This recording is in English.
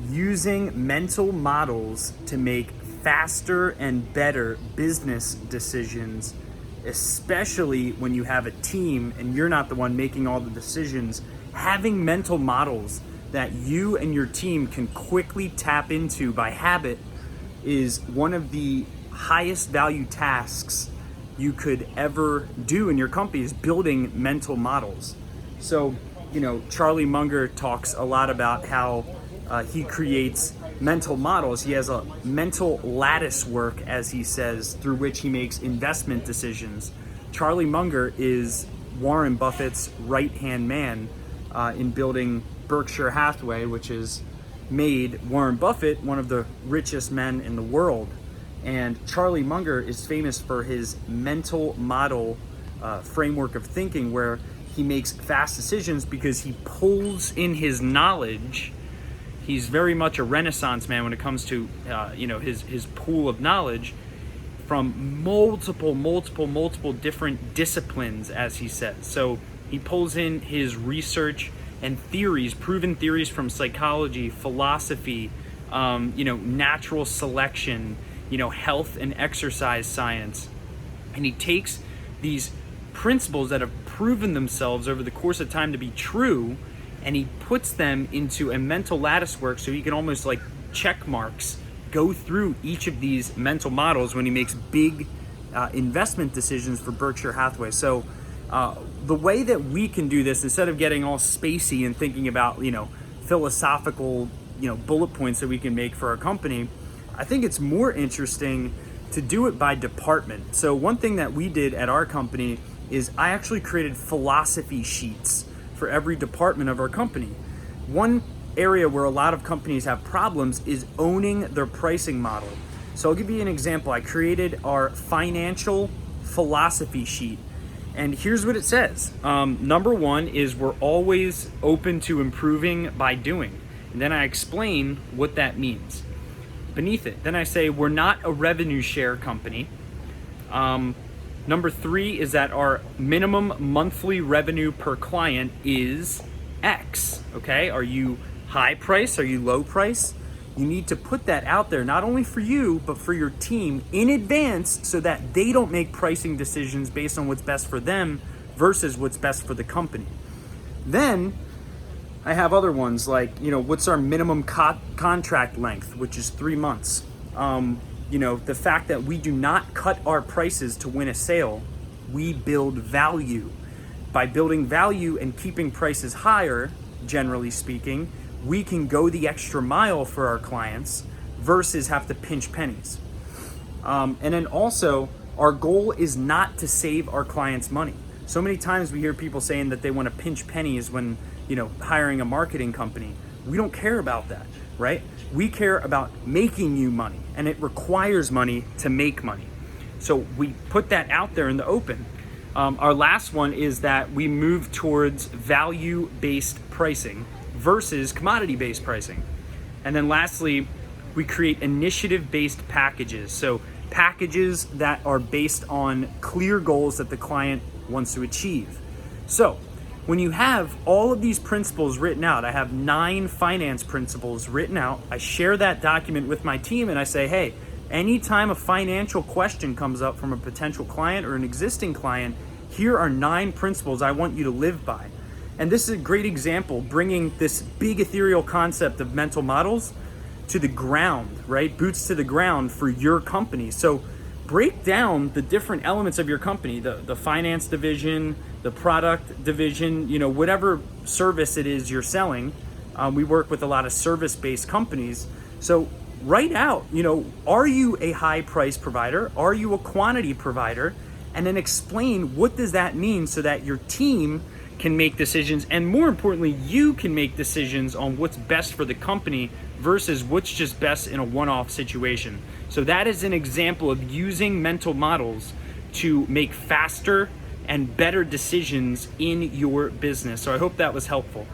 using mental models to make faster and better business decisions, especially when you have a team and you're not the one making all the decisions. Having mental models that you and your team can quickly tap into by habit is one of the highest value tasks you could ever do in your company, is building mental models. So, Charlie Munger talks a lot about how he creates mental models. He has a mental lattice work, as he says, through which he makes investment decisions. Charlie Munger is Warren Buffett's right-hand man in building Berkshire Hathaway, which has made Warren Buffett one of the richest men in the world. And Charlie Munger is famous for his mental model framework of thinking, where he makes fast decisions because he pulls in his knowledge. He's very much a Renaissance man when it comes to his pool of knowledge from multiple different disciplines, as he says. So he pulls in his research and theories, proven theories from psychology, philosophy, natural selection, health and exercise science. And he takes these principles that have proven themselves over the course of time to be true, and he puts them into a mental lattice work, so he can almost like check marks go through each of these mental models when he makes big investment decisions for Berkshire Hathaway. So the way that we can do this, instead of getting all spacey and thinking about philosophical bullet points that we can make for our company, I think it's more interesting to do it by department. So one thing that we did at our company is I actually created philosophy sheets for every department of our company. One area where a lot of companies have problems is owning their pricing model. So I'll give you an example. I created our financial philosophy sheet, and here's what it says. Number one is we're always open to improving by doing. And then I explain what that means beneath it. Then I say we're not a revenue share company. Number three is that our minimum monthly revenue per client is X. Okay, are you high price? Are you low price? You need to put that out there, not only for you, but for your team in advance, so that they don't make pricing decisions based on what's best for them versus what's best for the company. Then I have other ones like, what's our minimum contract length, which is 3 months. The fact that we do not cut our prices to win a sale, we build value. By building value and keeping prices higher, generally speaking, we can go the extra mile for our clients versus have to pinch pennies. And then also, our goal is not to save our clients money. So many times we hear people saying that they want to pinch pennies when, hiring a marketing company. We don't care about that, right? We care about making you money, and it requires money to make money. So we put that out there in the open. Our last one is that we move towards value-based pricing versus commodity-based pricing. And then lastly, we create initiative-based packages. So packages that are based on clear goals that the client wants to achieve. So when you have all of these principles written out, I have 9 finance principles written out. I share that document with my team and I say, hey, anytime a financial question comes up from a potential client or an existing client, here are 9 principles I want you to live by. And this is a great example, bringing this big ethereal concept of mental models to the ground, right? Boots to the ground for your company. So break down the different elements of your company, the finance division, the product division, whatever service it is you're selling. We work with a lot of service-based companies. So write out, are you a high price provider? Are you a quantity provider? And then explain what does that mean so that your team can make decisions, and more importantly, you can make decisions on what's best for the company versus what's just best in a one-off situation. So that is an example of using mental models to make faster and better decisions in your business. So I hope that was helpful.